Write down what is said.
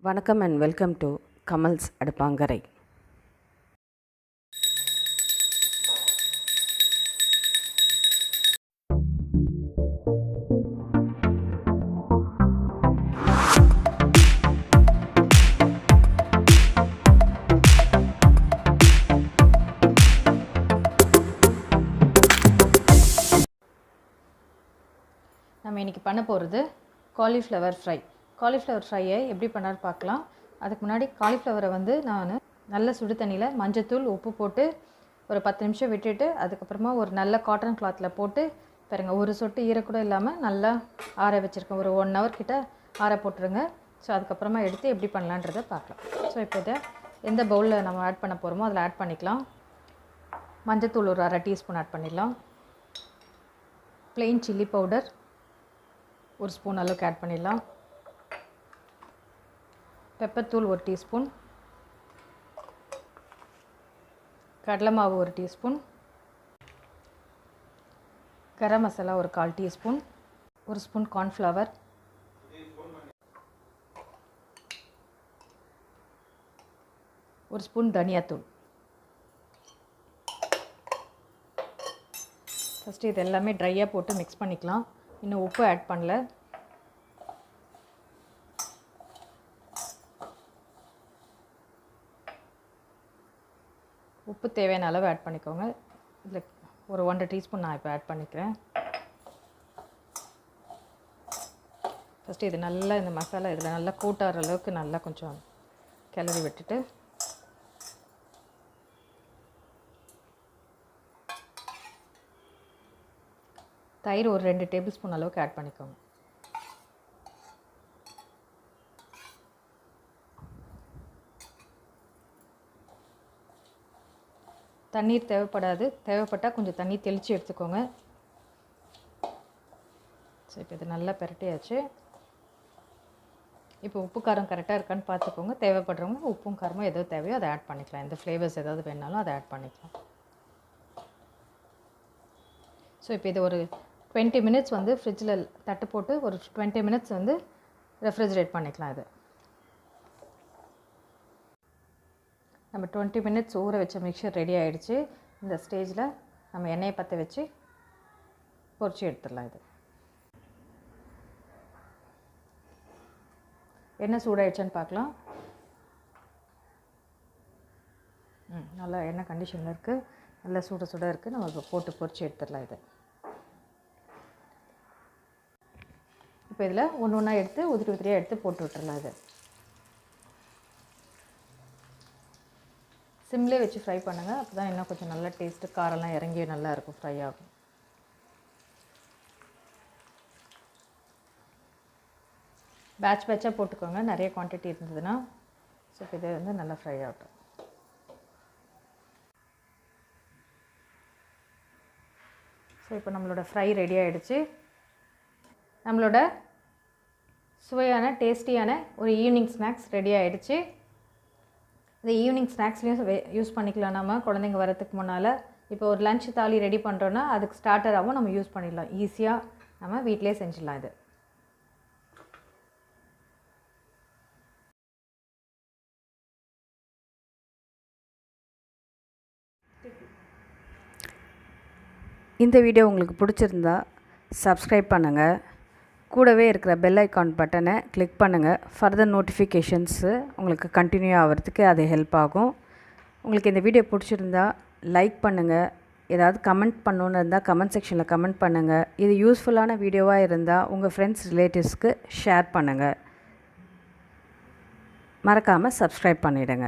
வணக்கம் and welcome to Kamalsadupankarai. நம்ம இன்றைக்கி பண்ண போகிறது காலிஃப்ளவர் ஃப்ரை. காலிஃப்ளவர் ஃப்ரையை எப்படி பண்ணாரு பார்க்கலாம். அதுக்கு முன்னாடி காலிஃப்ளவரை நான் நல்ல சுடு தண்ணியில் மஞ்சத்தூள் உப்பு போட்டு ஒரு 10 நிமிஷம் விட்டுட்டு அதுக்கப்புறமா ஒரு நல்ல காட்டன் கிளாத்தில் போட்டு பாருங்க, ஒரு சொட்டு ஈரக்கூட இல்லாமல் நல்லா ஆற வச்சுருக்கேன். ஒரு 1 hour கிட்ட ஆற போட்டுருங்க. ஸோ அதுக்கப்புறமா எடுத்து எப்படி பண்ணலான்றதை பார்க்கலாம். ஸோ இப்போ இதை எந்த பவுலில் நம்ம ஆட் பண்ண போகிறோமோ அதில் ஆட் பண்ணிக்கலாம். மஞ்சத்தூள் ஒரு 1/2 டீஸ்பூன் ஆட் பண்ணிடலாம். ப்ளெயின் சில்லி பவுடர் 1 ஸ்பூன் அளவுக்கு ஆட் பண்ணிடலாம். பெப்பர் தூள் 1 டீஸ்பூன், கடலை மாவு 1 டீஸ்பூன், கரம் மசாலா ஒரு 1/4 டீஸ்பூன், 1 ஸ்பூன் கார்ன்ஃப்ளவர், 1 ஸ்பூன் தனியாத்தூள். ஃபஸ்ட்டு இது எல்லாமே ட்ரையாக போட்டு மிக்ஸ் பண்ணிக்கலாம். இன்னும் உப்பு ஆட் பண்ணல. உப்பு தேவையான அளவு ஆட் பண்ணிக்கோங்க. இதில் ஒரு 1.5 டீஸ்பூன் நான் இப்போ ஆட் பண்ணிக்கிறேன். ஃபஸ்ட்டு இது நல்லா இந்த மசாலா இதில் நல்லா கூட்டாகிற அளவுக்கு நல்லா கொஞ்சம் கிளறி விட்டுட்டு தயிர் ஒரு 2 டேபிள் ஸ்பூன் அளவுக்கு ஆட் பண்ணிக்கோங்க. தண்ணீர் தேவைப்படாது, தேவைப்பட்டால் கொஞ்சம் தண்ணி தெளித்து எடுத்துக்கோங்க. ஸோ இப்போ இது நல்லா பிரட்டியாச்சு. இப்போ உப்பு காரம் கரெக்டாக இருக்கான்னு பார்த்துக்கோங்க. தேவைப்படுறவங்க உப்பும் காரமும் எதோ தேவையோ அதை ஆட் பண்ணிக்கலாம். எந்த ஃப்ளேவர்ஸ் ஏதாவது வேணாலும் அதை ஆட் பண்ணிக்கலாம். ஸோ இப்போ இது ஒரு 20 மினிட்ஸ் ஃப்ரிட்ஜில் தட்டு போட்டு ஒரு 20 மினிட்ஸ் ரெஃப்ரிஜரேட் பண்ணிக்கலாம். இது நம்ம 20 மினிட்ஸ் ஊற வச்ச மிக்சர் ரெடி ஆகிடுச்சு. இந்த ஸ்டேஜில் நம்ம எண்ணெயை பற்ற வச்சு பொரிச்சு எடுத்துடலாம். இது எண்ணெய் சூடாகிடுச்சான்னு பார்க்கலாம். நல்லா எண்ணெய் கண்டிஷனில் இருக்குது, நல்லா சுட இருக்குது. நம்ம இப்போ போட்டு பொரிச்சு எடுத்துடலாம். இது இப்போ இதில் ஒன்று ஒன்றா எடுத்து உதிரியாக எடுத்து போட்டு விட்டுறலாம். இது சிம்லே வச்சு ஃப்ரை பண்ணுங்கள். அப்போ தான் இன்னும் கொஞ்சம் நல்லா டேஸ்ட்டு காரெல்லாம் இறங்கி நல்லா இருக்கும், ஃப்ரை ஆகும். பேட்சாக போட்டுக்கோங்க, நிறைய குவான்டிட்டி இருந்ததுன்னா. ஸோ இப்போ இது நல்லா ஃப்ரை ஆகட்டும். ஸோ இப்போ நம்மளோட ஃப்ரை ரெடி ஆகிடுச்சு. நம்மளோட சுவையான டேஸ்டியான ஒரு ஈவினிங் ஸ்நாக்ஸ் ரெடி ஆகிடுச்சு. இந்த ஈவினிங் ஸ்நாக்ஸ்லேயும் யூஸ் பண்ணிக்கலாம். நம்ம குழந்தைங்க வரத்துக்கு முன்னால் இப்போ ஒரு லன்ச் தாலி ரெடி பண்ணுறோன்னா அதுக்கு ஸ்டார்டராகவும் நம்ம யூஸ் பண்ணிடலாம். ஈஸியாக நம்ம வீட்டிலே செஞ்சிடலாம். இது இந்த வீடியோ உங்களுக்கு பிடிச்சிருந்தா சப்ஸ்கிரைப் பண்ணுங்கள். கூடவே இருக்கிற பெல் ஐக்கான் பட்டனை கிளிக் பண்ணுங்கள். ஃபர்தர் நோட்டிஃபிகேஷன்ஸு உங்களுக்கு கண்டினியூ ஆகிறதுக்கு அது ஹெல்ப் ஆகும். உங்களுக்கு இந்த வீடியோ பிடிச்சிருந்தா லைக் பண்ணுங்கள். ஏதாவது கமெண்ட் பண்ணணுன்னு இருந்தால் கமெண்ட் செக்ஷனில் கமெண்ட் பண்ணுங்கள். இது யூஸ்ஃபுல்லான வீடியோவாக இருந்தால் உங்கள் ஃப்ரெண்ட்ஸ் ரிலேட்டிவ்ஸ்க்கு ஷேர் பண்ணுங்கள். மறக்காமல் சப்ஸ்கிரைப் பண்ணிவிடுங்க.